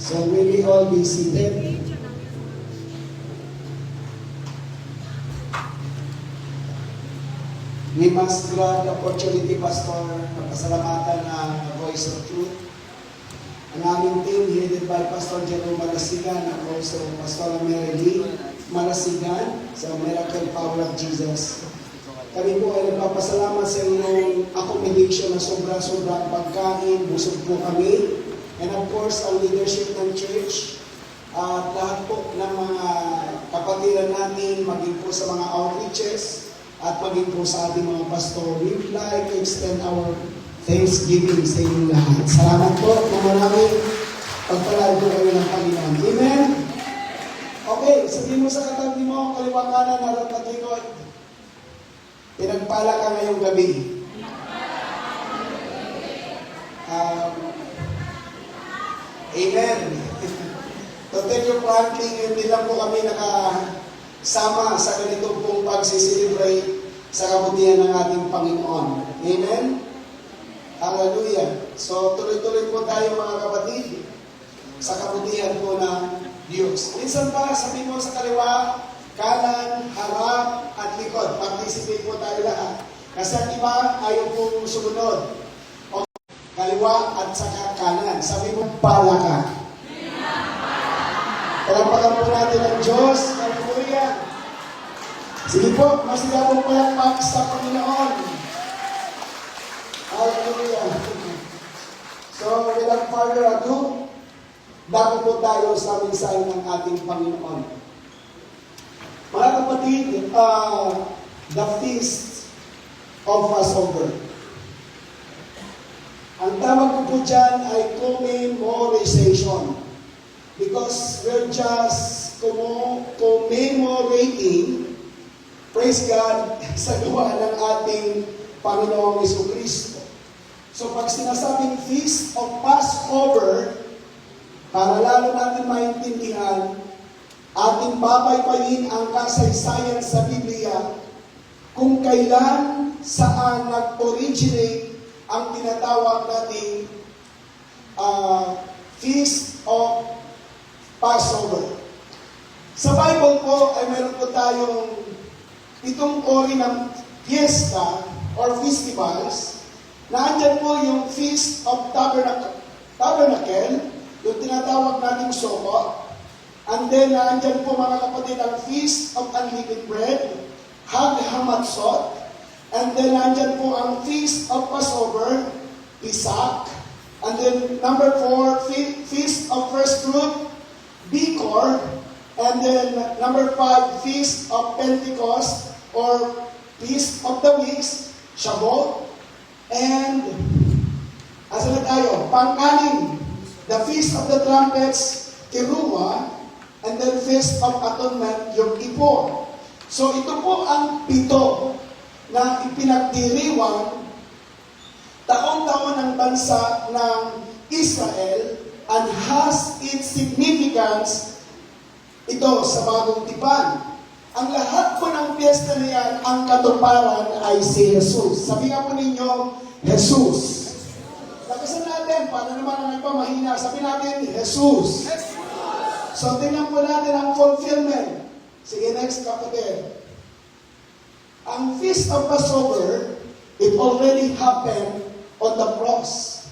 So will we all be seated? We must grab the opportunity, Pastor, na pasalamatan ang Voice of Truth. Ang aming team, headed by Pastor Jerome Marasigan and also Pastor Mary Lee Marasigan sa Miracle Power of Jesus. Kami po ay nagpapasalamat sa inyong accommodation na sobra-sobra pagkain, busog po kami. And of course, ang leadership ng church at lahat po ng mga kapatiran natin, maging po sa mga outreaches, at maging po sa ating mga pastor, we would like to extend our thanksgiving sa inyong lahat. Salamat po na maraming pagpalain po kayo ng Panginoon. Amen? Okay, sabihin mo sa katabi mo, kaliwang kanan, harap at likod. Pinagpala ka ngayong gabi. Amen. To tell you frankly, hindi lang po kami sama sa ganitong pong pagsiselebrate sa kabutihan ng ating Panginoon. Amen? Hallelujah. So, tuloy-tuloy po tayo mga kapatid sa kabutihan po ng Diyos. Minsan pa, sabi mo sa kaliwa, kanan, harap, at likod. Participate po tayo lahat. Kasi ang iba, ayaw pong sumunod. O, kaliwa at saka kanan. Sabi mo, pala ka. Palampakan po natin ang Diyos. Hallelujah. Sige po, masigaw po palakpak sa Panginoon. Hallelujah. So, without further ado, dako po tayo sa mensahe ng ating Panginoon. Mga kapatid, the Feast of Passover. Ang tawag ko po dyan ay commemorization. Because we're just commemorating, praise God, sa gawa ng ating Panginoong Jesucristo. So pag sinasabing Feast of Passover, para lalo natin maintindihan, ating babaybayin ang kasaysayan sa Biblia kung kailan, saan nag-originate ang tinatawag nating Feast of Passover. Sa Bible po ay meron po tayong 7 uri ng fiesta or festivals. Naandyan po yung Feast of Tabernacle, yung tinatawag nating Sukkot. And then naandyan po mga kapatid ang Feast of Unleavened Bread, Hag Hamatzot. And then naandyan po ang Feast of Passover, Pisak. And then number 4, Feast of First Fruit, Bikor, and then number 5, Feast of Pentecost or Feast of the Weeks, Shavuot, and asa na tayo? Pang-anim, the Feast of the Trumpets, Teruah, and then Feast of Atonement, Yom Kippur. So ito po ang 7 na ipinagdiriwang taon-taon ng bansa ng Israel and has its significance ito sa bagong tipan. Ang lahat po ng piyesta na yan, ang katuparan ay si Jesus. Sabi nga po ninyo, Jesus. Lakasan natin, paano naman ang iba mahina? Sabi natin, Jesus. So tingnan po natin ang fulfillment. Sige, next kapatid. Ang Feast of Passover, it already happened on the cross.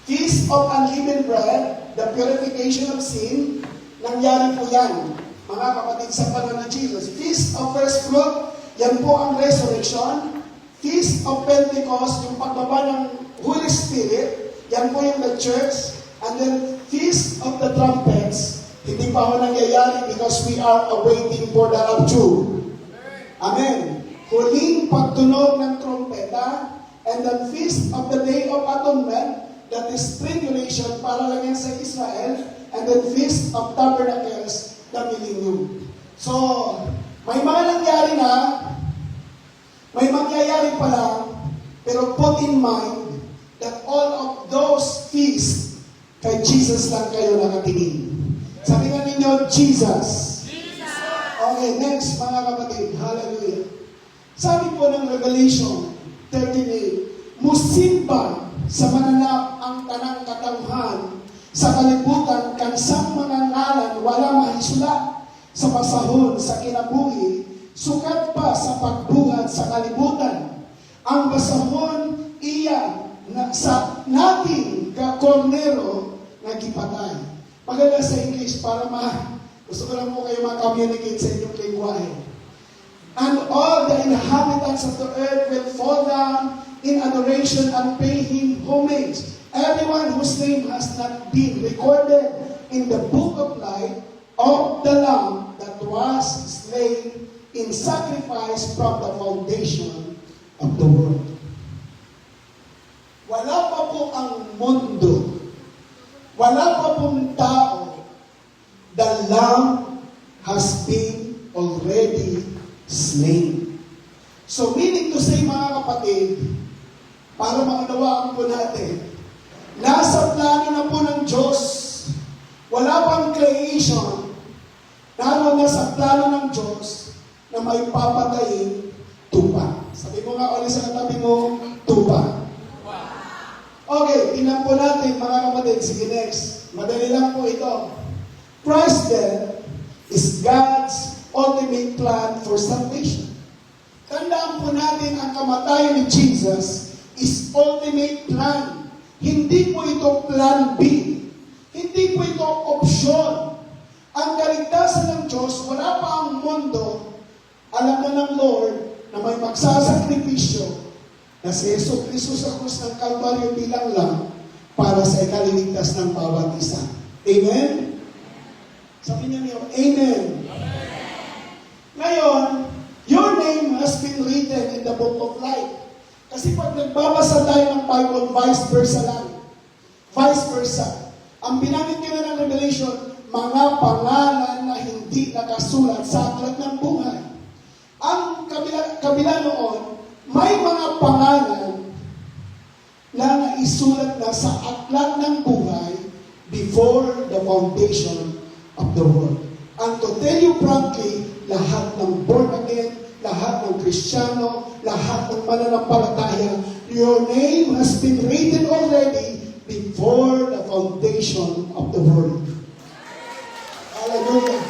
Feast of Unleavened Bread, the purification of sin, nangyari po yan, mga kapatid, sa panahon ng Jesus. Feast of First Fruit, yan po ang resurrection. Feast of Pentecost, yung pagbaba ng Holy Spirit, yan po yung the church. And then Feast of the Trumpets, hindi pa ho nangyayari because we are awaiting for the rapture. Amen. Huling pagtunog ng trumpeta, and then Feast of the Day of Atonement, that is tribulation para lang yan sa Israel, and then Feast of Tabernacles, the millennium. So, may mga nangyari na, may mangyayari pa lang, pero put in mind that all of those feasts, kay Jesus lang kayo nakatingin. Sabi nga ninyo, Jesus. Okay, next mga kapatid. Hallelujah. Sabi po ng Revelation 13:8, musimba sa mananap ang tanang katauhan sa kalibutan kansang mga ngalan wala mahisulat sa pasahon sa kinabuhi, sukat pa sa pagbuhat sa kalibutan. Ang basahon iya na, sa nating kakornero na gipatay. Maganda sa English para gusto ko lang po kayo ma-communicate sa inyong lingwahe. And all the inhabitants of the earth will fall down in adoration and pay him homage. Everyone whose name has not been recorded in the book of life of the Lamb that was slain in sacrifice from the foundation of the world. Wala pa po ang mundo, wala pa pong tao, the Lamb has been already slain. So meaning to say, mga kapatid, para maunawaan po natin, nasa plano na po ng Diyos, wala pang creation, naroon na sa plano ng Diyos na may papatayin tupa. Sabi mo nga ulit sa katabi mo, tupa. Okay, tingnan po natin mga kapatid. Sige, next. Madali lang po ito. Christ's death is God's ultimate plan for salvation. Tandaan po natin ang kamatayan ni Jesus is ultimate plan. Hindi po ito plan B. Hindi po ito opsyon. Ang kaligtasan ng Diyos, wala pa ang mundo, alam na ng Lord na may magsasakripisyo na si Yesu Cristo sa krus ng Kalbaryo bilang lamb para sa ikaliligtas ng bawat isa. Amen? Sabi niyo, Amen. Ngayon, your name has been written in the book of life. Kasi pag nagbabasa tayo ng Bible, vice versa lang. Vice versa. Ang binanggit ko na ng Revelation, mga pangalan na hindi nakasulat sa aklat ng buhay. Ang kabila noon, may mga pangalan na naisulat na sa aklat ng buhay before the foundation of the world. And to tell you frankly, lahat ng born again, lahat ng Kristiyano, lahat ng mananampalataya, your name has been written already before the foundation of the world. Hallelujah.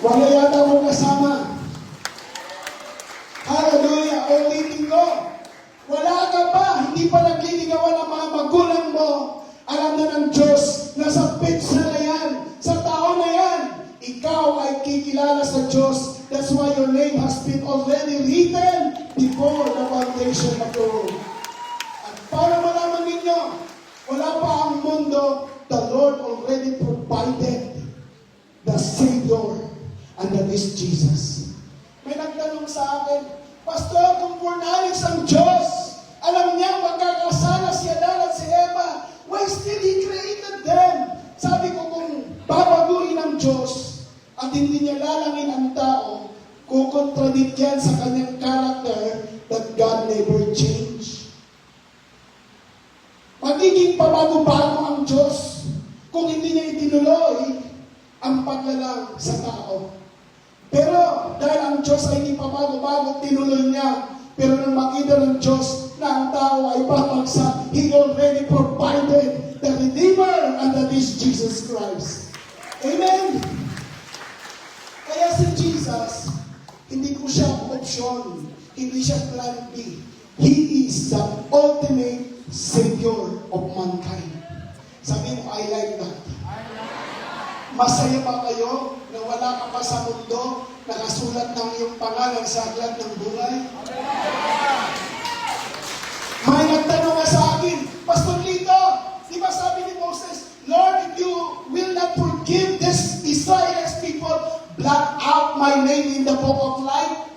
Wala yata mo kasama. Hallelujah. Ulitin ko. Wala ka pa. Hindi pa nagliligawan ang mga magulang mo. Alam na ng Diyos na sa pizza na yan, sa tao na yan, ikaw ay kikilala sa Diyos. That's why your name has been already written before the foundation of the world. At para malaman ninyo, wala pa ang mundo, the Lord already provided the Savior, and that is Jesus. May nagtanong sa akin, Pastor, kung purnalis ang Diyos, alam niya magkakasala si Adan at si Eva, why still He created them? Sabi ko, kung babaguhin ang Diyos at hindi niya lalangin ang tao, kukontradict yan sa kanyang character that God never changed. Magiging pabago-bago ang Diyos kung hindi niya itinuloy ang paglalang sa tao. Pero dahil ang Diyos ay hindi pabago-bago, tinuloy niya. Pero nang makita ng Diyos na ang tao ay papagsak, He already provided the Redeemer, and that is Jesus Christ. Amen? Kaya si Jesus, hindi ko siya option, hindi siya plan B. He is the ultimate Savior of mankind. Sabi mo, I like that. Masaya ba kayo na wala ka pa sa mundo, nakasulat ng iyong pangalan sa aklat ng buhay? May nagtanong nga sa akin, Pastor Lito, di ba sabi ni Moses, Lord, if you will not forgive this Israel's people, blot out my name in the book of life.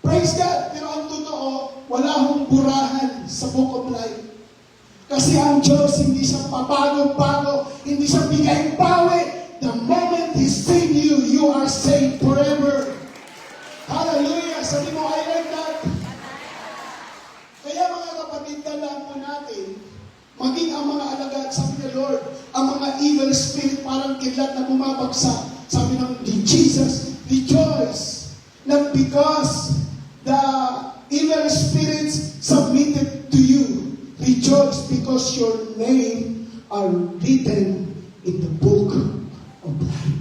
Praise God. Pero ang totoo, wala hong burahan sa book of life. Kasi ang Diyos, hindi siya pabago-bago, hindi siya bigay-bawi. The moment He saved you, you are saved forever. Hallelujah! Sabi mo, I like that. Kaya mga kapatid, tandaan po natin, maging ang mga alagad, sabi ni Lord, ang mga evil spirit parang kidlat na bumabagsak. Sabi ng Jesus, rejoice, not because the evil spirits submitted to you. Rejoice rejoice because your name are written in the book of life.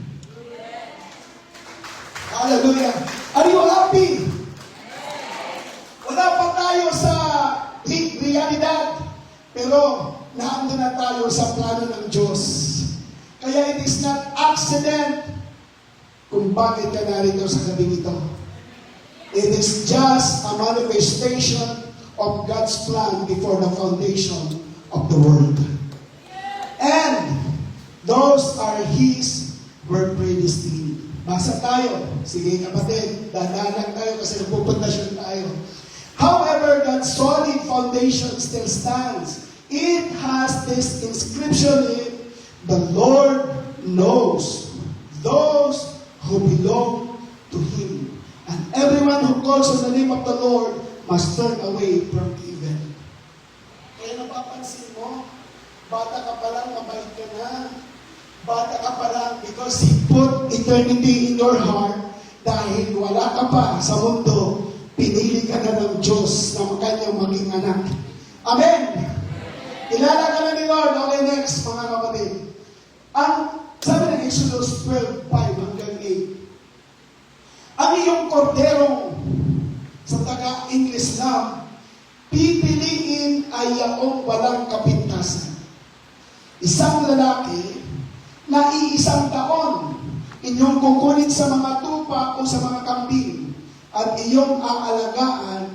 Hallelujah. Are you happy? Wala pa tayo sa realidad, pero naandun na tayo sa plano ng Diyos. Kaya it is not accident kung bakit ka narito sa gabing ito. It is just a manifestation of God's plan before the foundation of the world. And those are His were predestined. Basa tayo. Sige kapatid, dadaan lang tayo kasi nagpupundasyon tayo. However, that solid foundation still stands. It has this inscription in it, the Lord knows those who belong to Him. And everyone who calls on the name of the Lord must turn away from evil. Kaya napapansin mo, bata ka pa lang, mabait ka na. Bata ka pa lang because He put eternity in your heart dahil wala ka pa sa mundo, pinili ka na ng Diyos na kanyang maging anak. Amen! Kilala ka na ni Lord. Okay, next, mga kapatid. Ang sabi ng Exodus 12:5 hanggang 8, ang iyong korderong sa taga-English na pipiliin ay yaong walang kapintasan. Isang lalaki na iisang taon inyong kukunin sa mga tupa o sa mga kambing at iyong aalagaan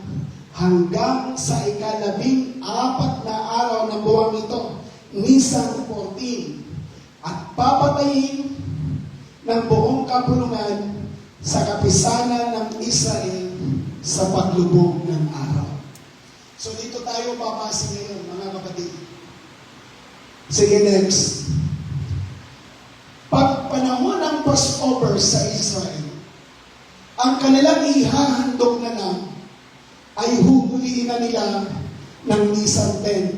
hanggang sa ika-14 na araw ng buwang ito, Nisan 14, at papatayin ng buong kapulungan sa kapisanan ng Israel sa paglubog ng araw. So dito tayo babasa ngayon, mga kapatid. Sige, next. Pag panahon ng Passover sa Israel, ang kanilang ihahandog na lang ay huhuliin na nila ng Nisan 10.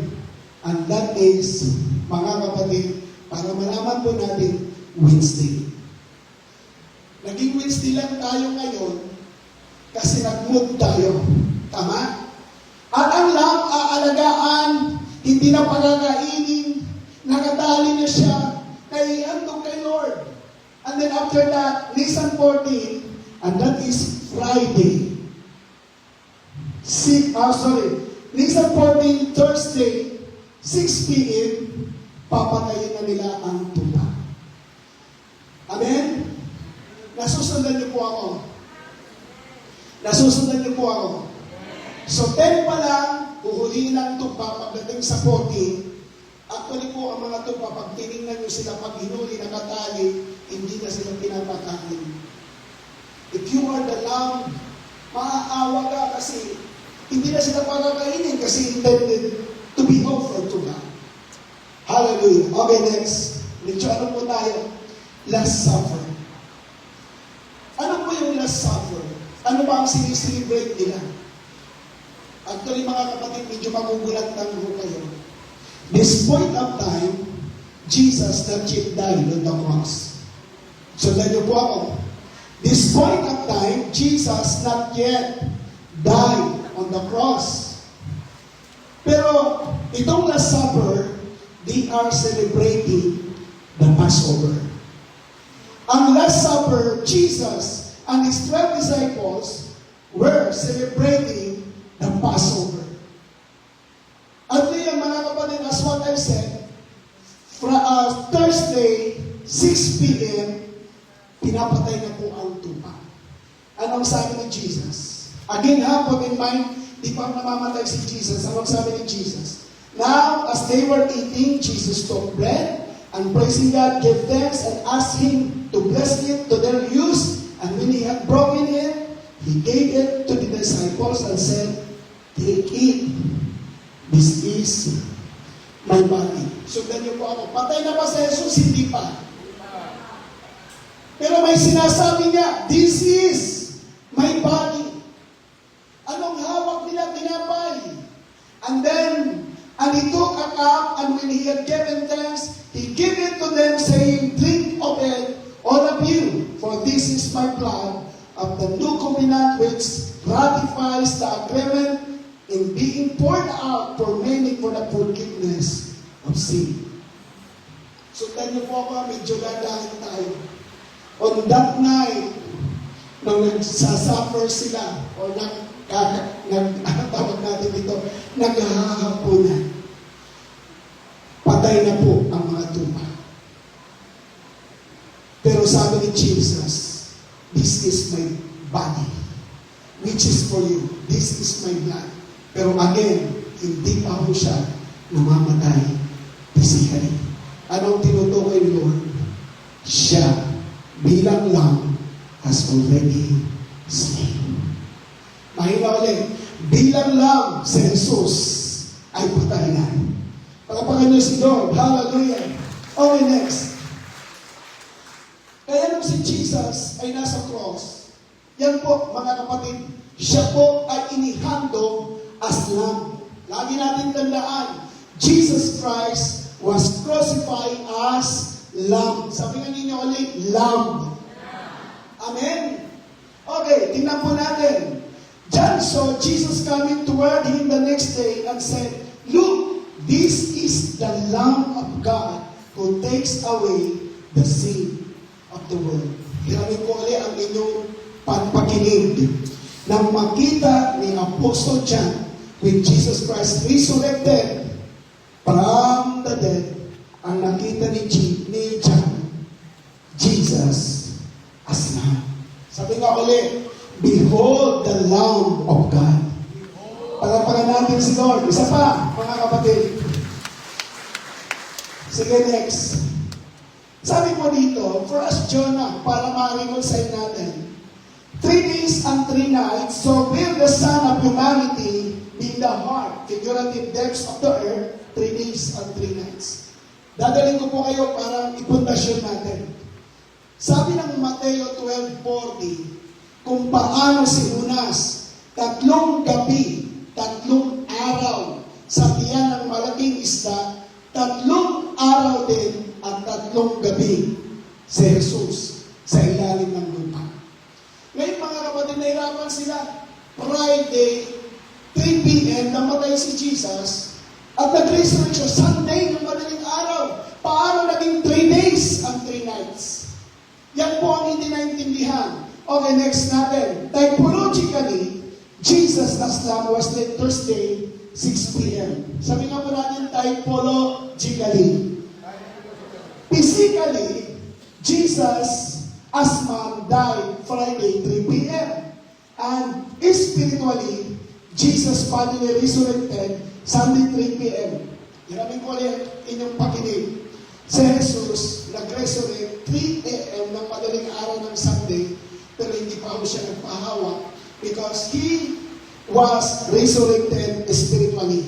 And that is, mga kapatid, para malaman po natin, Wednesday. Naging Wednesday lang tayo ngayon kasi nag-move tayo. Tama? At ang lamb aalagaan, hindi na pagkakainin, nakatali na siya, naihandog kay Lord. And then after that, Nisan 14, and that is Friday. Nisan 14, Thursday, 6 p.m., papatayin na nila ang tupa. Amen? Nasusundan niyo po ako. Nasusundan niyo po ako. So 10 pa lang, huhulihin ang tupa pagdating sa 14. Actually po, ang mga tupa, pag tinignan niyo sila, pag hinuli, nakatali, hindi na sila pinapakain. If you are the lamb, maaawa ka kasi hindi na sila pagkakainin kasi intended to be offered to God. Hallelujah. Okay, next. Medyo ano po tayo? Last Supper. Ano po yung Last Supper? Ano ba ang siniselebrate nila? Actually, mga kapatid, medyo magugulat lang po kayo. This point of time, Jesus not yet died on the cross. So, dahil po ako. This point of time, Jesus not yet died on the cross. Pero, itong Last Supper, they are celebrating the Passover. Ang Last Supper, Jesus and His 12 disciples were celebrating the Passover. At ngayon, mga kapatid, as what I've said, Thursday, 6 p.m., pinapatay na po ang tupa. Anong sabi ni Jesus? Again, put in mind, di pa namamatay si Jesus. Anong sabi ni Jesus? Now, as they were eating, Jesus took bread, and praising God, gave thanks, and asked Him to bless it to their use. And when He had broken it, He gave it to the disciples and said, "Take it. This is my body." Sundan niyo po ako. Patay na ba si Jesus? Hindi pa. Pero may sinasabi niya, "This is my body." Anong hawak nila? Tinapay. And then, and He took a cup, and when He had given thanks, He gave it to them, saying, "Drink of it, all of you, for this is my blood of the new covenant, which ratifies the agreement and being poured out for many for the forgiveness of sin. So, tayo po ako, medyo dadahan tayo. On that night, nung nagsasuffer sila, o tawag natin ito, naghahapunan. Patay na po ang mga tupa. Pero sabi ni Jesus, this is my body, which is for you. This is my blood. Pero again, hindi pa po siya namamatay physically. Anong tinutukoy ni Lord? Siya bilang lamb has already slain. Mahina ulit, bilang lamb si Jesus ay patay na. Pagpapakan niyo si Lord. Hallelujah. Okay, next. Kaya nung si Jesus ay nasa cross, yan po, mga kapatid, siya po ay inihandog as lamb. Lagi natin tandaan, Jesus Christ was crucified as lamb. Sabi nga ninyo ulit, lamb. Amen? Okay, tingnan po natin. John saw Jesus coming toward him the next day and said, "Look, this is the Lamb of God who takes away the sin of the world." Hiramin ko ulit ang inyong pakinig. Nang makita ni Apostle John when Jesus Christ resurrected from the dead, ang nakita ni John, Jesus as Lamb. Sabi nga ulit, behold the Lamb of God. Palapakan natin si Lord. Isa pa, mga kapatid. Sige, next. Sabi mo dito, for us Jonah, para ma-reconcile natin, 3 days and 3 nights, so will the Son of Humanity be in the heart, figurative depths of the earth, 3 days and 3 nights. Dadalhin ko po kayo para ipundasyon natin. Sabi ng Mateo 12:40, kung paano si Jonas, 3 gabi, 3 araw, sa tiyan ng malaking isda, 3 araw din at 3 gabi si Jesus sa ilalim ng lupa. Ngayon mga kapatid, nahirapan sila. Friday, 3 p.m., namatay si Jesus at nag-resurrect siya Sunday ng madaling araw. Paano naging 3 days and 3 nights? Yan po ang hindi naintindihan. Okay, next natin. Typologically, Jesus as Lamb was laid Thursday, 6 p.m. Sabi nga po natin, typologically. Physically, Jesus as man died Friday, 3 p.m. And spiritually, Jesus bodily resurrected Sunday, 3 p.m. Hiramin ko ulit inyong pakinig. Si Jesus nag-resurrect 3 a.m. ng madaling araw ng Sunday, pero hindi pa ako siya nagpahawak because He was resurrected spiritually.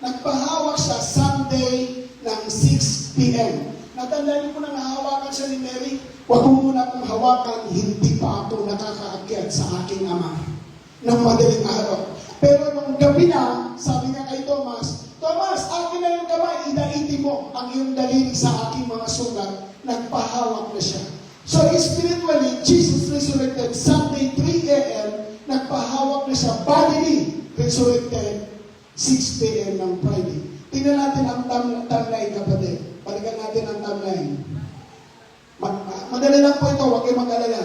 Nagpahawak siya Sunday ng 6 p.m. Natandaan niyo po na nahawakan siya ni Mary, huwag mo muna akong hawakan, hindi pa ako nakakaakyat sa aking ama ng madaling araw. Pero nung gabi na, sabi nga kay Thomas, Thomas, akin na yung kamay, idaiti mo ang iyong daliri sa aking mga sugat, nagpahawak na siya. So spiritually, Jesus resurrected Sunday 3 a.m., nagpahawak na siya bodily, resurrected 6 p.m. ng Friday. Tingnan natin ang timeline, kapatid. Balikan natin ang timeline. Madali lang po ito, huwag kayong mag-alala.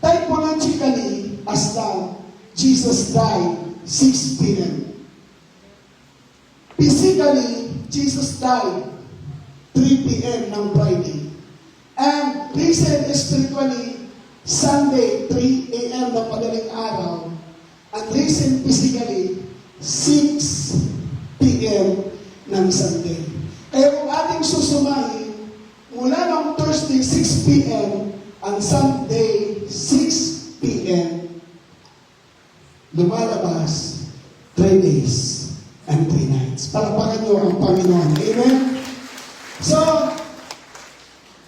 Typologically, as Lamb, Jesus died 6 p.m. Physically, Jesus died 3 p.m. ng Friday. And risen spiritually, Sunday, 3 a.m. ng madaling araw. And risen physically, 6 p.m. ng Sunday. Kaya kung ating susumahin, mula ng Thursday, 6 p.m. and Sunday, 6 p.m., lumalabas 3 days and 3 nights. Palapakan niyo ang Panginoon. Amen? So,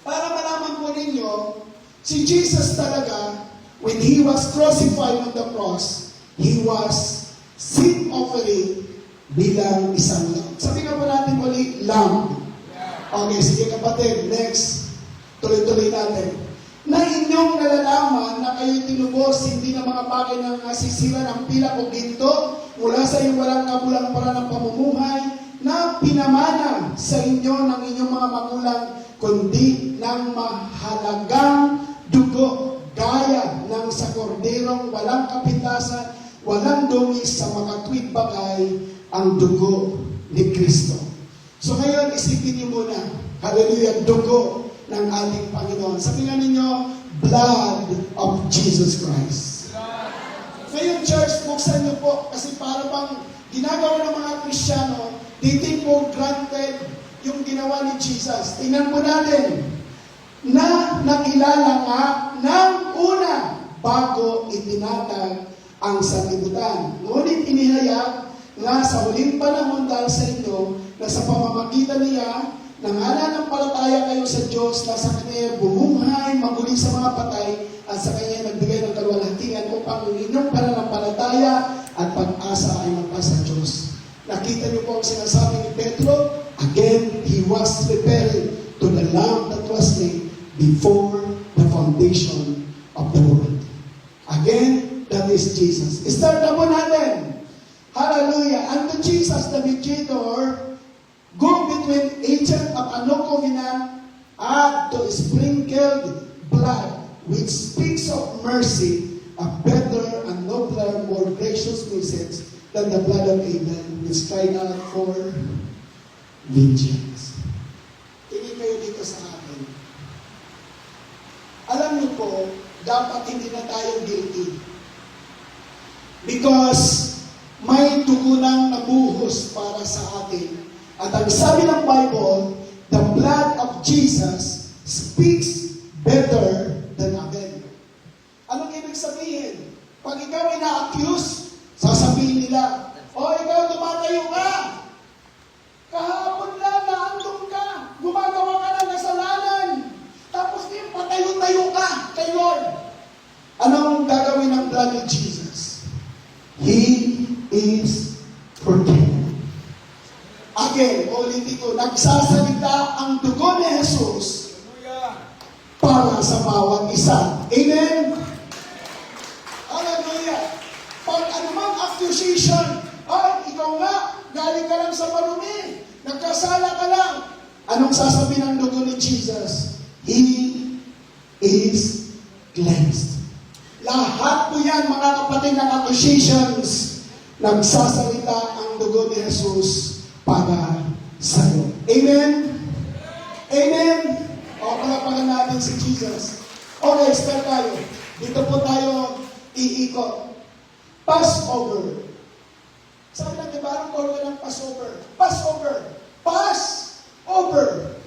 para malaman po ninyo, si Jesus talaga, when He was crucified on the cross, He was sin offering bilang isang lamb. Sabi nga po natin muli, lamb. Okay, sige kapatid, next. Tuloy-tuloy natin. na inyong nalalaman na kayo'y tinubos hindi ng mga bagay na nasisira ng pilak o ginto mula sa iyong walang kabulang para ng pamumuhay na pinamana sa inyo ng inyong mga magulang, kundi ng mahalagang dugo gaya ng sa korderong walang kapintasan, walang dungis sa makatwid bagay ang dugo ni Kristo. So ngayon, isipin niyo muna, hallelujah, dugo ng ating Panginoon. Sabihin ninyo, blood of Jesus Christ. Ngayon, church, buksan niyo po, kasi para bang ginagawa ng mga Kristiyano, they take for granted yung ginawa ni Jesus. Tingnan po natin, na nakilala nga ng una bago itinatag ang sanlibutan. Ngunit inihayag nga sa huling panahon dahil sa inyo na sa pamamagitan niya nananampalataya kayo sa Diyos na sa Kanya bumuhay, maguli sa mga patay at sa Kanya nagbigay ng kaluwalhatian upang ang inyong pananampalataya at pag-asa ay magpasa sa Diyos. Nakita niyo po ang sinasabi ni Pedro, again, he was preparing to the Lamb that was slain before the foundation of the world. Again, that is Jesus. Start na po natin. Hallelujah. And to Jesus, the mediator, go between agent of a no covenant and to sprinkled blood, which speaks of mercy, a better and nobler, more gracious message than the blood of Abel, which cried out for vengeance. Tingin kayo dito sa akin. Alam niyo po, dapat hindi na tayo guilty. Because may dugo nang nabuhos para sa atin. At ang sabi ng Bible, the blood of Jesus speaks better than Abel. Anong ibig sabihin? Pag ikaw ay na-accuse, sasabihin nila, o ikaw tumatayo ka. Kahapon lang naandun ka. Gumagawa ka ng kasalanan. Tapos din, patayo-tayo ka kay Lord. Anong gagawin ng blood of Jesus? He is forgiven. Again, ulitin ko, nagsasalita ang dugo ni Jesus para sa bawat isa. Amen? Hallelujah! Pag anumang accusation, ay, ikaw nga, galing ka lang sa marumi, nagkasala ka lang. Anong sasabihin ng dugo ni Jesus? He is cleansed. Lahat po yan, mga kapatid, ng accusations, nagsasalita ang dugo ni Jesus para sa iyo. Amen? Amen? O, palapagan natin si Jesus. Okay, start tayo. Dito po tayo iikot. Passover. Sabi ng iba, anong call ng Passover? Passover. Pass-over.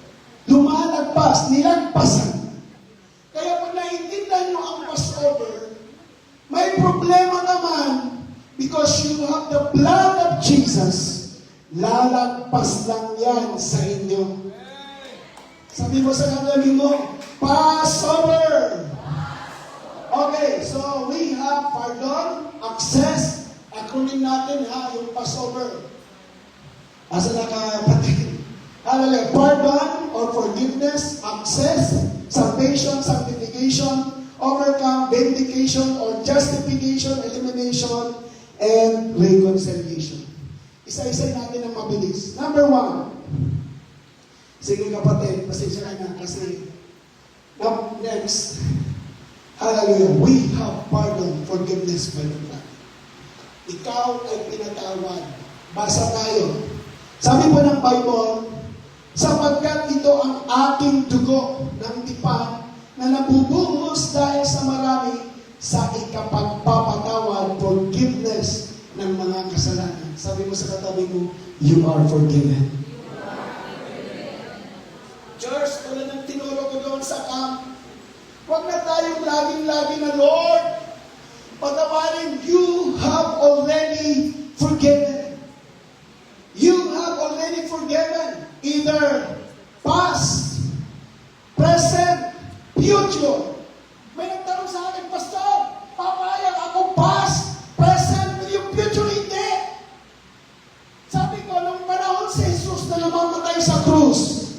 Lumalagpas, nilagpasan. Kaya pag naiintindihan nyo ang Passover, may problema naman because you have the blood of Jesus. Lalagpas lang yan sa inyo. Sabi mo sa kagabi mo, Passover. Okay, so we have pardon, access, acronym natin ha, yung Passover. Asa na kapatid? Hallelujah. Pardon or forgiveness, access, salvation, sanctification, overcome, vindication or justification, elimination, and reconciliation. Isa-isa natin ang mabilis. Number 1. Sige kapatid, pasensya ka na kasi next. Hallelujah. We have pardon, forgiveness by the blood. Ikaw ay pinatawad. Basa tayo. Sabi po ng Bible, sapagkat ito ang aking dugo ng tipan na nabubuhos dahil sa marami sa ikapagpapatawad, forgiveness ng mga kasalanan. Sabi mo sa katabi mo, you are forgiven. Church, tulad ng tinuro ko doon sa camp, huwag na tayong laging-lagi na, Lord, patawarin, you have already forgiven. You have already forgiven. Either past, present, future. May nagtanong sa akin, Pastor, papayag ako past, present, yung future hindi. Sabi ko, nung panahon si Jesus na namamatay sa krus,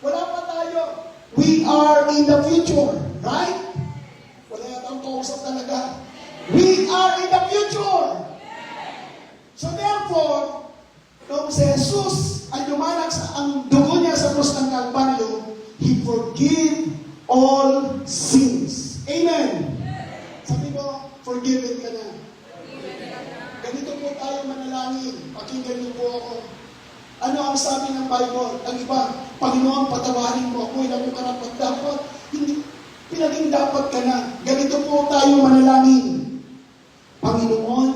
wala pa tayo. We are in the future. Right? Wala yata ang kausap talaga. We are in the future. So therefore, nung si Jesus ay dumanak sa ang dugo niya sa krus ng Kalbaryo, He forgive all sins. Amen. Sabi ko, forgiven ka na. Ganito po tayo manalangin. Pakinggan niyo po ako. Ano ang sabi ng Bible? Ang iba, Panginoon, patawarin mo ako. Ilang mo karapat dapat. Hindi, pinaging dapat ka na. Ganito po tayo manalangin. Panginoon,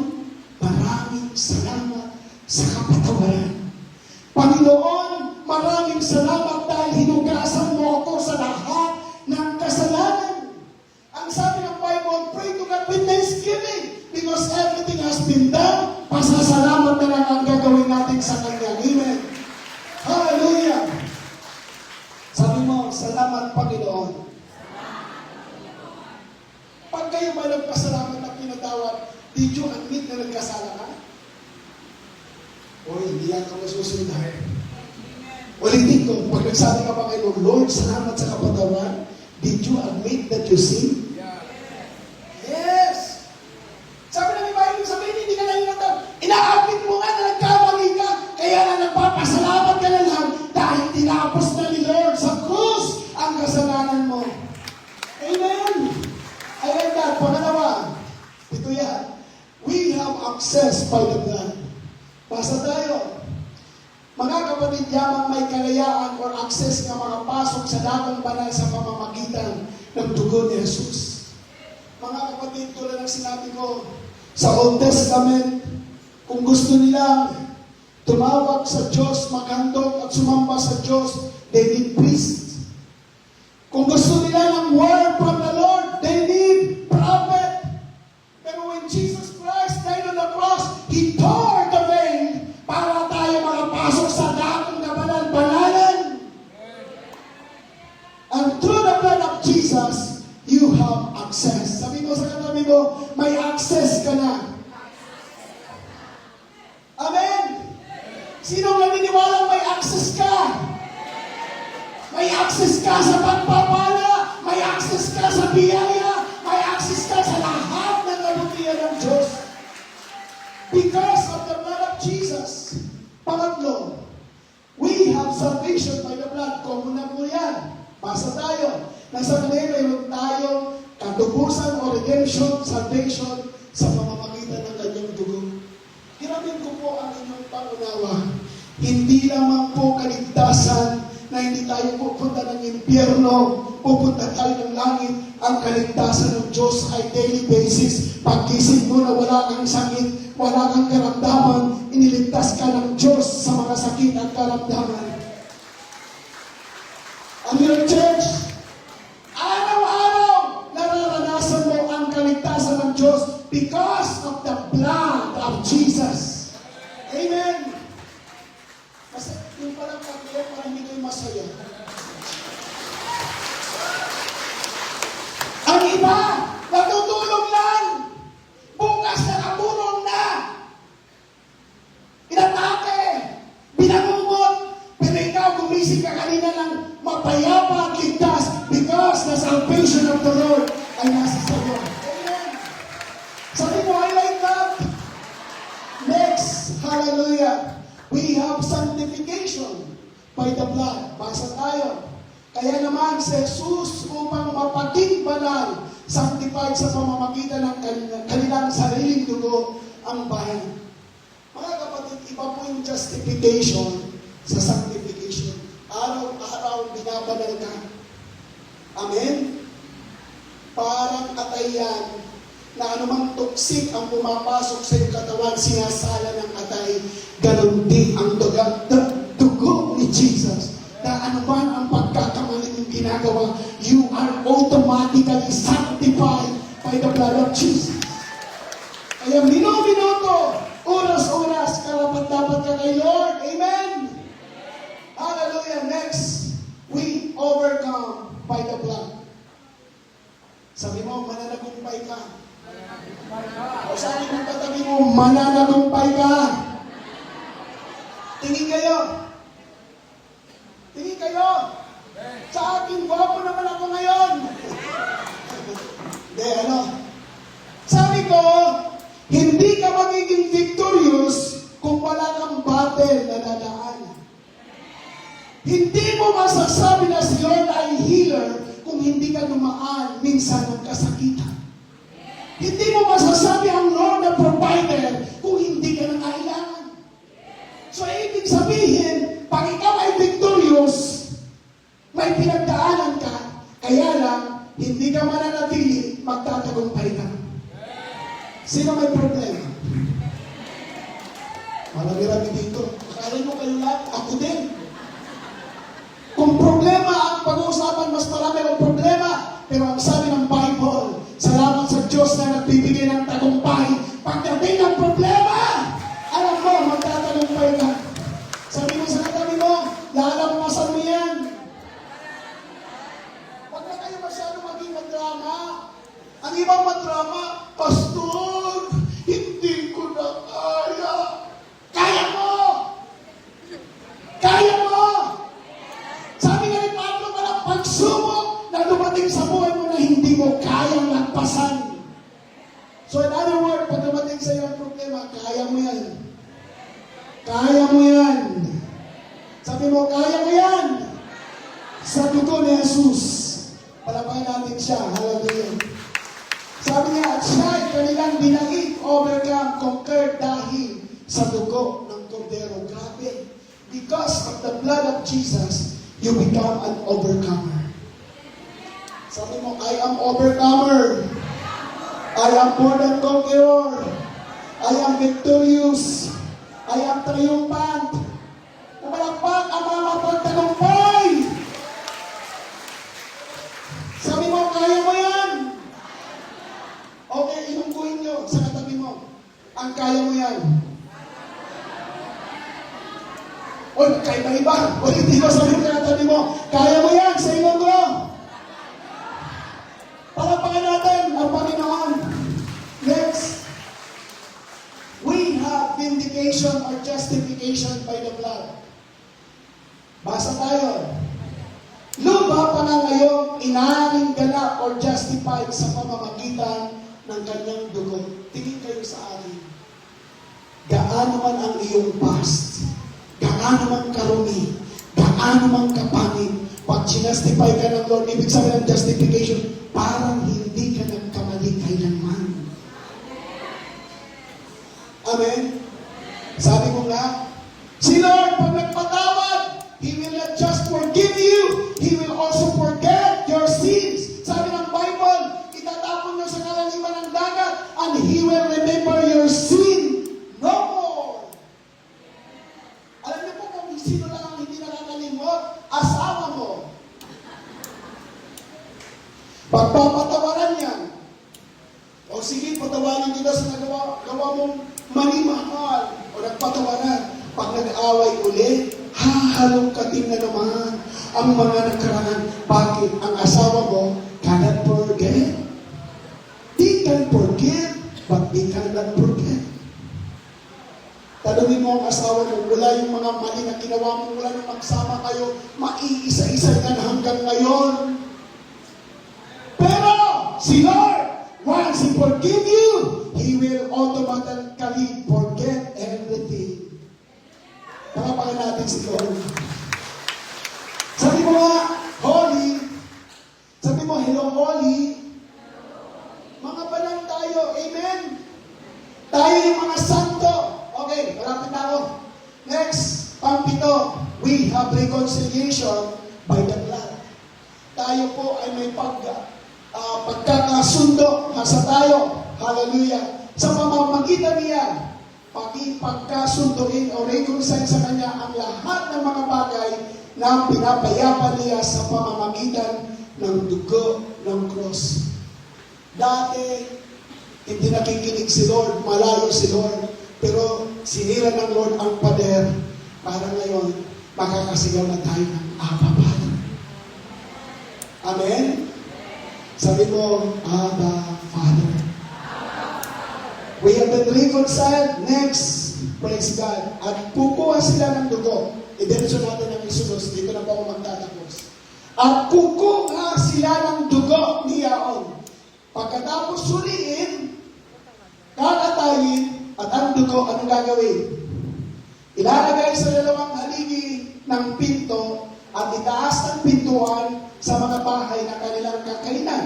maraming salamat sa kapatawaran. Panginoon, maraming salamat dahil hinugasan mo ako sa lahat ng kasalanan. Ang sabi ng Bible, pray to God with thanksgiving because everything has been done. Pasasalamat na lang ang gagawin natin sa Kanya. Amen. Hallelujah. Sabi mo, salamat Panginoon. Pag kayo ba nagpasalamat at pinatawad, did you admit na nagkasala ka? O hindi yan ang masusunod. Ulitin ko, pag nagsabi ka ba kayo, Lord, salamat sa kapatawaran, did you admit that you sin? Yes! Sabi ng iba, yung sabihin, hindi ka na inatag. Ina-admit mo nga na nagkamali ka, kaya na nagpapasalamat ka na lang dahil tinapos na ni Lord sa krus ang kasalanan mo. Amen! I like that. Pangalawa, ito yan. We have access by the blood. Basta tayo. Mga kapatid, yamang may kalayaan or access na makapasok sa dagang banal sa pamamagitan ng dugo ni Jesus. Mga kapatid, tulad ng sinabi ko, sa Old Testament, kung gusto nilang tumawag sa Diyos, maghandog at sumamba sa Diyos, they need priest. Kung gusto nila ng word from the Lord, they need prophet. Pero when Jesus Christ died on the cross, He tore the veil para tayo makapasok sa dagang kabanal-banalan. And through the blood of Jesus, you have access. Sabi ko sa katabi ko, may access ka na. Amen? Sino naniniwala may access ka? May access ka sa pagpapala, may access ka sa biyaya, may access ka sa lahat ng kabutihan ng Diyos. Because of the blood of Jesus. Pangatlo, we have salvation by the blood. Common na po yan. Basta tayo. Nasa kanila, mayroon tayong katubusan o redemption, salvation sa pamamagitan ng kanyang dugo. Hiramin ko po ang inyong pangunawa. Hindi lamang po kaligtasan na hindi tayo pupunta ng impyerno, pupunta tayo ng langit. Ang kaligtasan ng Diyos ay daily basis. Pagkising mo na wala kang sakit, wala kang karamdaman, iniligtas ka ng Diyos sa mga sakit at karamdaman. Ang iyong church, araw-araw, nararanasan mo ang kaligtasan ng Diyos because of the blood of Jesus. Amen. Kasi yung parang pag-iyak, parang hindi kayo masaya. Ang iba, natutulog lang. Bukas na kabulong na. Inatake. Binangungot. Pero ikaw, gumising ka kanina ng mapayapa at ligtas because the salvation of the Lord ay nasa sa iyo. Amen. Sabi mo, I like that. Next, hallelujah. We have sanctification by the blood. Basa tayo. Kaya naman si Jesus upang mapaging banal, sanctified sa pamamagitan ng kanilang sariling dugo ang bayan. Mga kapatid, iba po yung justification sa sanctification. Araw-araw binabanal ka. Amen? Parang atay yan na anumang toksik ang pumapasok sa iyong katawan, sinasala ng atay, ganun din ang dugo ni Jesus. Na anuman ang pagkakamali ng ginagawa, you are automatically sanctified by the blood of Jesus. Kaya minuto, oras-oras, karapat-dapat ka kay Lord. Amen? Hallelujah. Next, we overcome by the blood. Sabi mo, mananagumpay ka. O sabi mo, katabi mo, mananagumpay ka. Tingin kayo. Tingin kayo. Sa akin, gwapo naman ako ngayon. Hindi, ano? Sabi ko, hindi ka magiging victorious kung wala kang battle na dadaan. Hindi mo masasabi na si Lord ay healer kung hindi ka dumaan minsan ng kasakitan. Hindi mo masasabi ang Lord na provider kung hindi ka nangailangan. So, ibig sabihin, pag ikaw ay victorious, may pinagdaanan ka, kaya lang, hindi ka mananatili, magtatagumpay ka. Sino may problema? Marami-rami dito. Akala mo kayo lang, ako din. Kung problema ang pag-uusapan, mas marami ang problema. Pero ang sabi ng Bible, salamat sa Diyos na nagbibigay ng tagumpay. Pagdating ng problema, alam mo, magtatagumpay ka. Sabi mo sa katabi mo, lalampasan mo yan. Huwag na kayo masyado maging madrama. Ang ibang madrama, Pastor, hindi ko na kaya. Kaya mo! Kaya mo! Sabi nga ni Pablo, walang pagsubok na dumating sa buhay mo na hindi mo kayang lagpasan. So in other words, pag dumating sa iyo ang problema, kaya mo yan. Kaya mo yan. Sabi mo, kaya mo yan. Sa dugo ni Jesus. Palapakan natin siya. Hallelujah. Sabi niya, at siya ay kanilang dinaig, overcome, conquered dahil sa dugo ng kordero. Grabe. Because of the blood of Jesus, you become an overcomer. Sabi mo, I am overcomer. I am more than conqueror. I am victorious. I am triumphant. Pumalakpak ang mga mapagtagumpay. Sabi mo, kaya mo yan. Okay, ilungkuhin nyo sa katabi mo. Ang kaya mo yan. O, kaiba-iba. O, hindi ko sabihin sa katabi mo, kaya mo yan sa ilonggo. Palapakan natin ang Panginoon. Next. We have vindication or justification by the blood. Basa tayo. Lupa pa na ngayon, inaring ganap or justified sa pamamagitan ng kanyang dugo. Tingin kayo sa akin. Gaano man ang iyong past, gaano man karumi, gaano man kapangit, pag sinastify ka ng Lord, ibig sabihin ng justification, parang hindi ka nagkamali kailanman. Amen? Sabi mo nga, si Lord, pag nagpatawad, He will not just forgive you, He will also forget your sins. Sabi ng Bible, itatapon niyo sa kalaliman ng dagat, and He will remember your sin no more. Alam niyo po kung sino lang ang hindi nakakalimot? Asawa mo. Pagpapatawaran yan. O sige, patawarin kita sa gawa mong manimahal o nagpatawaran. Pag nag-away uli, hahalongkatin na naman ang mga nakaraan. Bakit? Ang asawa mo cannot forget. They can forgive, but they cannot forget. Tanungin mo ang asawa mo, wala yung mga mali na ginawa mo, wala nung magsama kayo, maiisa-isa yan hanggang ngayon. Pero, si Lord, once He forgive you, He will automatically forget everything. Pakapakan natin si Lord. Sabi mo nga, holy. Sabi mo, hello, holy. Mga banal tayo. Amen? Tayo yung mga santo. Okay, malapit na ako. Next, pampito. We have reconciliation by the blood. Tayo po ay may pagkakasundo sa tayo. Hallelujah. Sa pamamagitan niya, pagkasunduin o reconcile sa Kanya ang lahat ng mga bagay na pinapayapa niya sa pamamagitan ng dugo ng cross. Dati, hindi nakikinig si Lord, malayo si Lord, pero sinira ng Lord ang pader para ngayon makakasigaw na tayo ng Abba Father. Amen? Sabi mo, Abba Father. We have been reconciled. Next, praise God. At kukuha sila ng dugo. I-diretso natin ang isunod. Dito na po ako magtatapos. At kukuha sila ng dugo ni Yaon. Pagkatapos suriin, kakatayin, at ang dugo, anong gagawin? Ilalagay sa dalawang haligi ng pinto at itaas ng pintuan sa mga bahay na kanilang kakainan.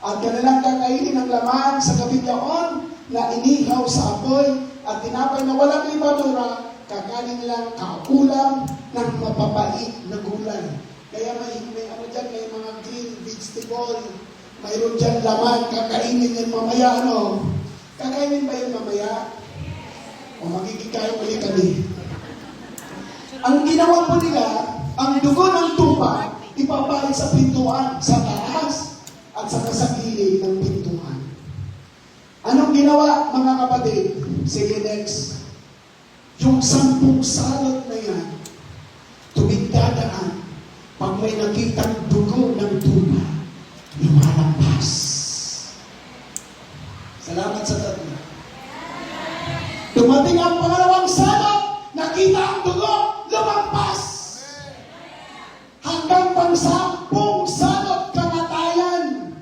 At kanilang kakainin ang laman sa gabi yaon na inihaw sa apoy at tinapay na walang libadura, kakanin nilang kaulam ng mapapait na gulay. Kaya may ano dyan, may mga green vegetable, mayroon dyan laman, kakainin yun mamaya, ano? Kakainin ba yun mamaya? O magiging kayo ulit kami? Ang ginawa po nila, ang dugo ng tupa, ipapahid sa pintuan, sa taas, at sa gilid ng pintuan. Anong ginawa, mga kapatid? Sige, next. Yung 10 salot na yan, tuwing dadaan, pag may nakitang dugo ng tupa, lumalampas. Salamat sa tatlo. Dumating ang pangalawang salot, nakita ang dugo, lumampas. Hanggang pang-10 salot kamatayan.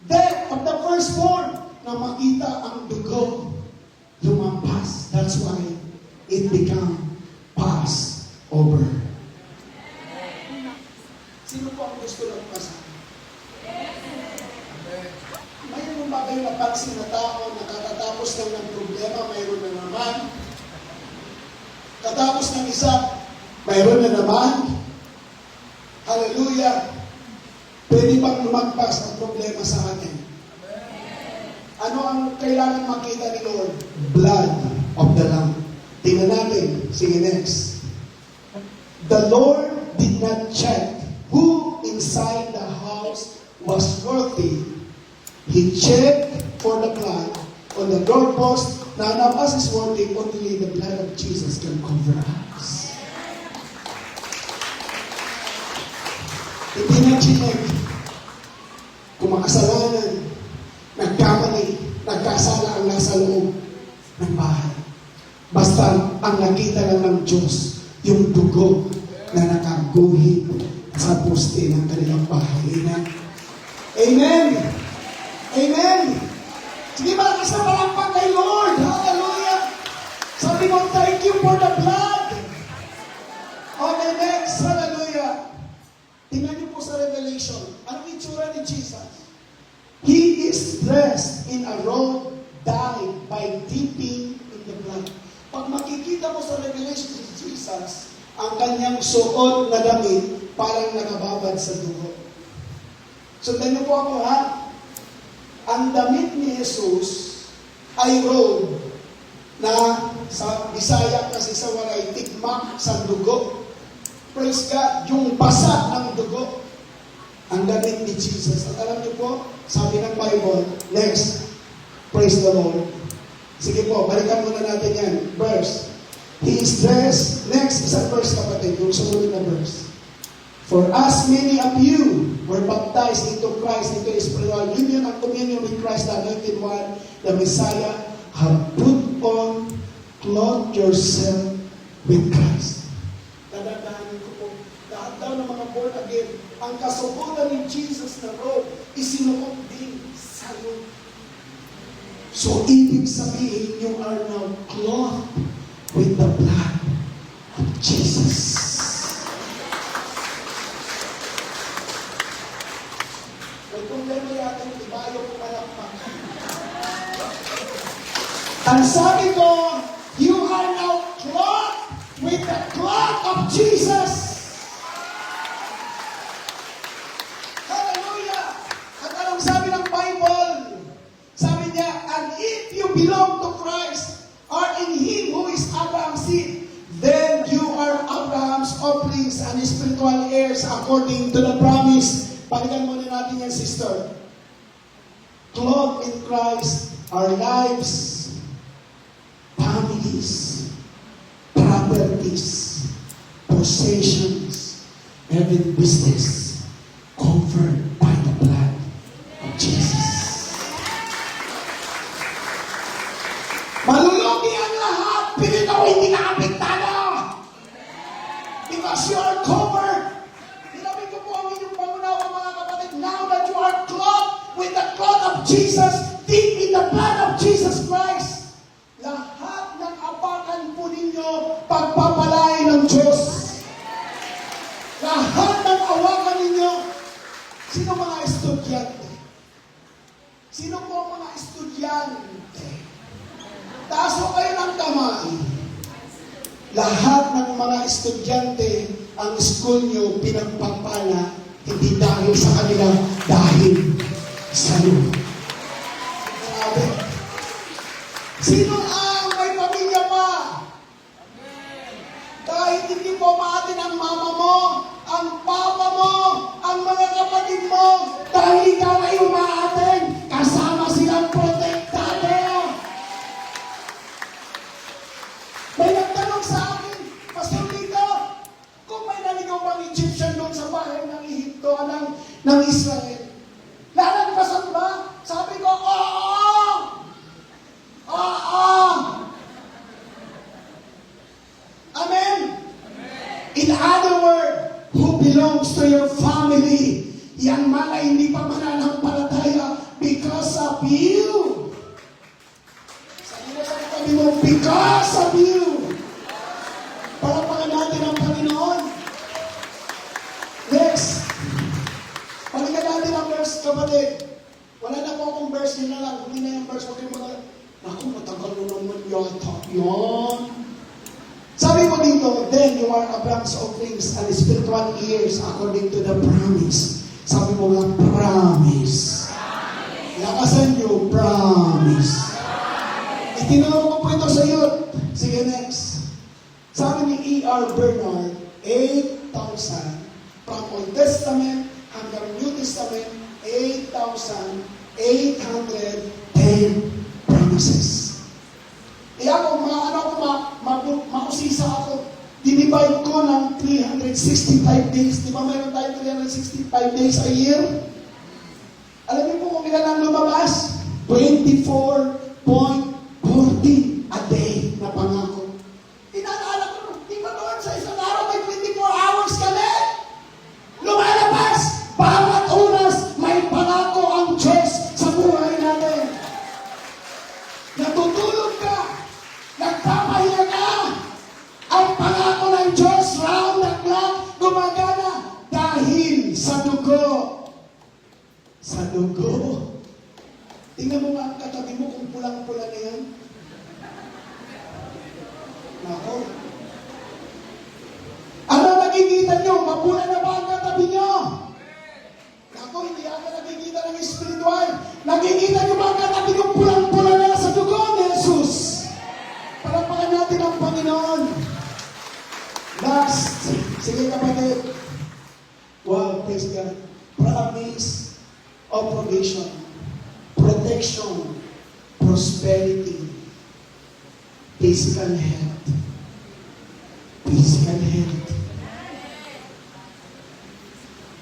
Death of the firstborn, na makita ang dugo, lumampas. That's why it become Passover. Sino po ang gusto ng Passover? Mayroon ba kayo napansin na tao nakatatapos lang ng problema, mayroon na naman? Katapos ng isa, mayroon na naman? Hallelujah! Pwede bang lumagpas ang problema sa atin? Ano ang kailangan makita ni Lord? Blood of the Lamb. Tingnan natin. Sige, next. The Lord did not check who inside the house was worthy. He checked for the blood on the doorpost. None of us is worthy, only the blood of Jesus can cover us. Hindi na chinek kung makasalanan, nagkamali, nagkasala ang nasa loob ng bahay. Basta ang nakita lang ng Diyos, yung dugo na nakaguhit sa poste ng kanilang bahay. Amen? Amen! Amen! Sige, malakas na palakpak kay Lord! Hallelujah! Sabi mo, thank you for the blood! Okay, next, hallelujah! Tingnan niyo po sa Revelation. Anong itsura ni Jesus? He is dressed in a robe dyed by dipping in the blood. Pag makikita mo sa Revelation si Jesus, ang kanyang suot na damit parang nakababad sa dugo. Sundan niyo po ako, ha? Ang damit ni Jesus ay robe na sa Bisaya kasi sa walay tigmak sa dugo. Praise God, yung basa ng dugo ang damit ni Jesus. At alam niyo po, sabi ng Bible, next, praise the Lord. Sige po, balikan muna natin yan. Verse. He is dressed, next isang verse kapatid, yung sumunod na verse. For as many of you were baptized into Christ, into spiritual union and communion with Christ, the anointed one, the Messiah, have put on, clothe yourself with Christ. Tadadahanin ko po, lahat daw ng mga born again, ang kasubutan ni Jesus na robe, isinuot din sa iyo. So, ibig sabihin, you are now clothed with the blood of Jesus. May problema yata yung ibayo ko palakpak. Ang sabi ko, you are now clothed with the blood of Jesus. Hallelujah! At anong sabi ng Bible? Sabi niya, and if you belong to Christ, or in Him who is Abraham's seed, then you are Abraham's offerings and spiritual heirs according to the promise. Pakinggan muna natin yan, sister. Clothed in Christ, our lives, families, properties, possessions, every business, covered by the blood of Jesus. Malulugi ang lahat, pero ikaw hindi naapektado. Because you are covered. Sinabi ko po ang inyong pangunawa, mga kapatid, now that you are clothed with the cloth of Jesus, deep in the blood of Jesus Christ. Lahat ng apakan po ninyo, pagpapalain ng Diyos. Lahat ng awakan ninyo, sino mga estudyante? Sino po mga estudyante? Taas mo kayo ng kamay. Lahat ng mga estudyante, ang school nyo pinagpapala, hindi dahil sa kanila, dahil sa iyo. Grabe. Sino ang may pamilya pa? Dahil hindi po maatin ang mama mo, ang papa mo, ang mga kapatid mo, dahil ikaw ay umaatin, kasama silang protektado. May nagtanong sa akin, Pastor Lito, kung may naligaw bang Egyptian doon sa bahay ng Ehipto, ng Israel, lalagpasan ba? Sabi ko, oo! Oo! Amen? In other words, who belongs to your family, yan mga hindi pa mananampalataya because of you. Sabi mo, because of you. Palapakan natin ang Panginoon. Next. Pakinggan natin ang verse, kapatid. Wala na po akong verse, yun na lang. Hindi na yung verse. Huwag kayo mga, naku, matagal na naman yata. Yun. Sabi mo dito, then you are Abraham's offerings and spiritual ears according to the promise. Sabi mo nga, promise. Lakasan nyo, promise. Itinanong ko po ito sa iyo. Sige, next. Sabi ni E.R. Bernard, 8,000 from Old Testament hanggang New Testament, 8,810 promises. Ako, mausisa ako. Dinivide ko ng 365 days. Di ba mayroon tayo 365 days a year? Alam niyo po kung ilan ang lumabas? 24.40 a day na pangako. Inaalala ko, di ba doon sa isang araw may 24 hours kami? Lumalabas! Bawat oras may pangako ang Diyos sa buhay natin. Natutulog ka, nagpapahinga ka, ang pangako ng Diyos round the clock gumagana dahil sa dugo. Sa dugo. Tingnan mo nga ang katabi mo kung pulang-pula na yan. Nako. Ano nakikita nyo? Mapula na ba ang katabi nyo? Nako, hindi ako nakikita ng espiritual. Nakikita nyo ba ang katabi nyo pulang-pula na sa dugo ni Jesus? Palapakan natin ang Panginoon. Last. Sige kapatid. Wow, praise God. Promise of provision, protection, prosperity, physical health, physical health,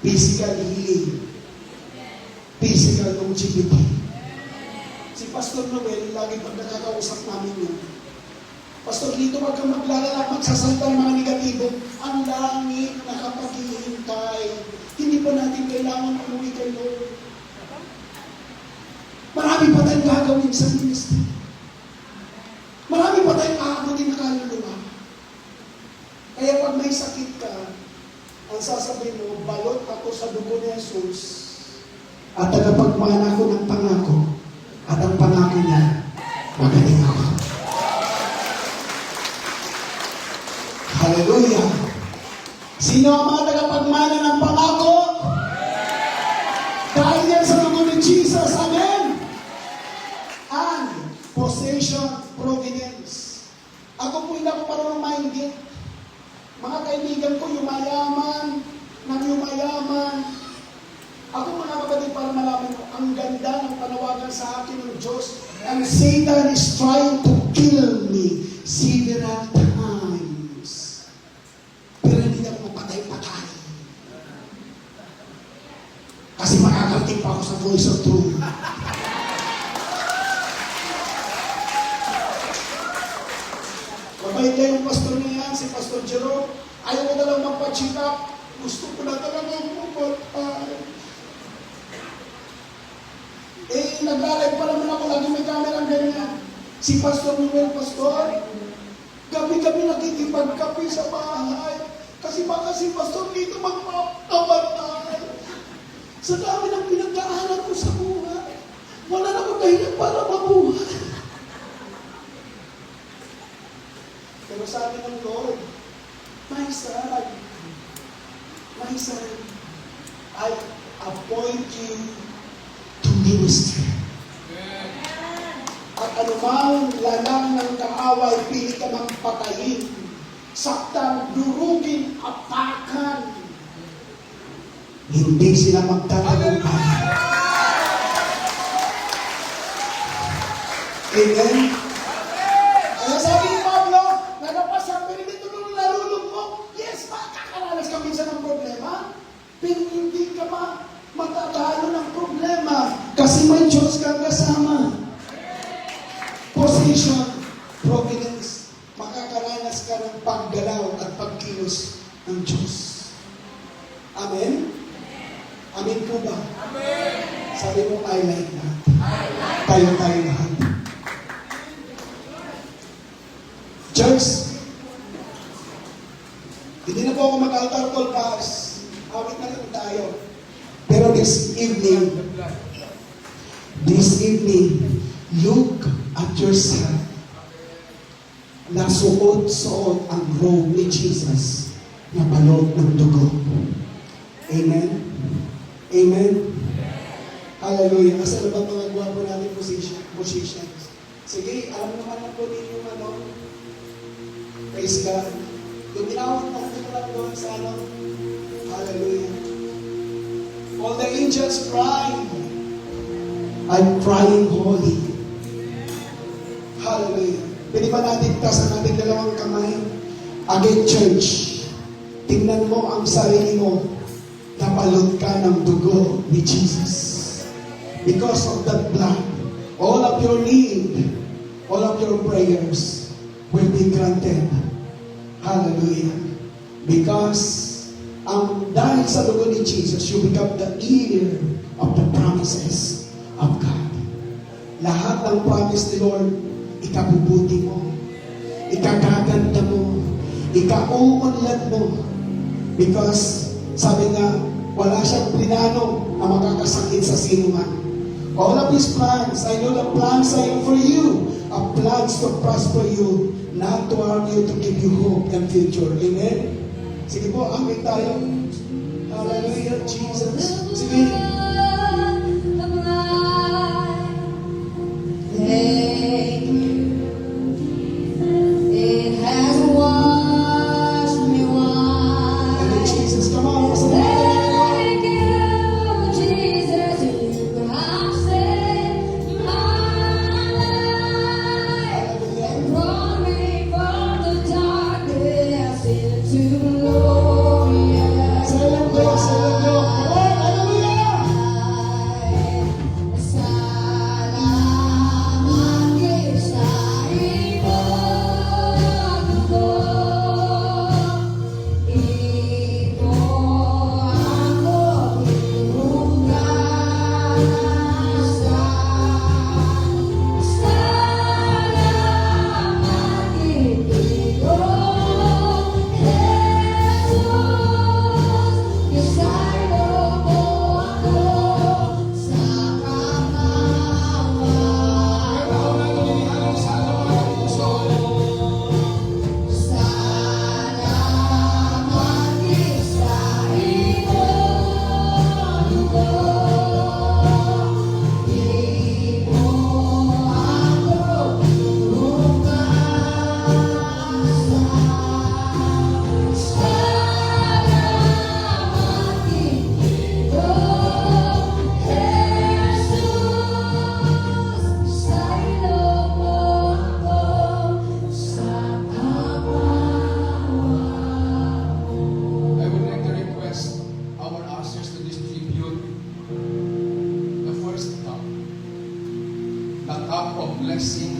physical healing, physical longevity. Si Pastor Noel, lagi pag nakakausap namin yun, Pastor Lito, wag kang maglalala, magsasalta ng mga negatibo. Ang langit nakapaghihintay. Hindi pa natin kailangan umuwi kay Lord. Marami pa tayong gagawin sa ministry. Marami pa tayong aabutin na kaluluwa. Kaya pag may sakit ka, ang sasabihin mo, balot ako sa dugo ni Jesus at tagapagmana ko ng pangako at ang pangako niya, magaling ako. Hallelujah! Sino ang mga tagapagmana ng pangako? Dahil yan sa dugo ni Jesus. Amen? And possession, providence. Ako po hindi ako parang mainggit. Mga kaibigan ko, yumayaman, nang yumayaman. Ako mga kapatid, para malaman ko, ang ganda ng panawagan sa akin ng Diyos. And Satan is trying to kill me several times. Pero hindi na ako mapatay-patay. Kasi makakarating pa ako sa voice of truth. Mabait kayo ng pastor niya, si Pastor Jerome. Ayaw ko na lang magpa-check up. Gusto ko na talaga pumatay. Nag-live pa naman ako, lagi may camera ganyan. Si Pastor Noel, Pastor, gabi-gabi nakikipagkape sa bahay. Kasi baka si Pastor dito magpapamatay. Sa dami ng pinagdaanan ko sa buhay, wala na akong dahilan para mabuhay. Pero sabi ng Lord, my son, I appoint you to ministry. At anumang lalang ng kaaway, pilit ka mang patayin, saktan, durugin, apakan, hindi sila magtatagumpay. Amen? Kaya sabi ni Pablo, nanapasan, pero dito nung nalulungkot, yes, makakaranas ka minsan ng problema, pero hindi ka matatalo ng problema kasi may Diyos kang kasama. Position, providence, makakaranas ka ng paggalaw at pagkilos ng Diyos. Amen? Amen po ba? Amen! Sabi mo, I like that. Tayo lahat. Church, hindi na po ako mag-altar call pass. Awit na lang tayo. Pero this evening, look at yourself. Nasuot-suot ang robe ni Jesus na balot ng dugo. Amen? Amen? Hallelujah. Asa na ba mga gwapo natin positions? Sige, alam naman na po ninyo praise God. Yung tinawag na ko lang doon sa hallelujah. All the angels cry, I'm crying holy. Hallelujah. Pwede ba natin taas ang ating dalawang kamay? Again, church, tingnan mo ang sarili mo. Napalot ka ng dugo ni Jesus. Because of that blood, all of your need, all of your prayers will be granted. Hallelujah. Because dahil sa dugo ni Jesus, you become the heir of the promises of God. Lahat ng promise ni Lord, ikabubuti mo, ikagaganda mo, ikauunlad mo. Because, sabi nga, wala siyang plinano na makakasakit sa sino man. All of His plans, I know the plans I have for you, are plans to prosper you, not to harm you, to give you hope and future. Amen? Sige po, amin tayo. Hallelujah, Jesus. Sige. Thank you. It has washed me white. And then Jesus, come on. Thank you, Jesus. You have saved my life and brought me from the darkness into glorious cup of blessing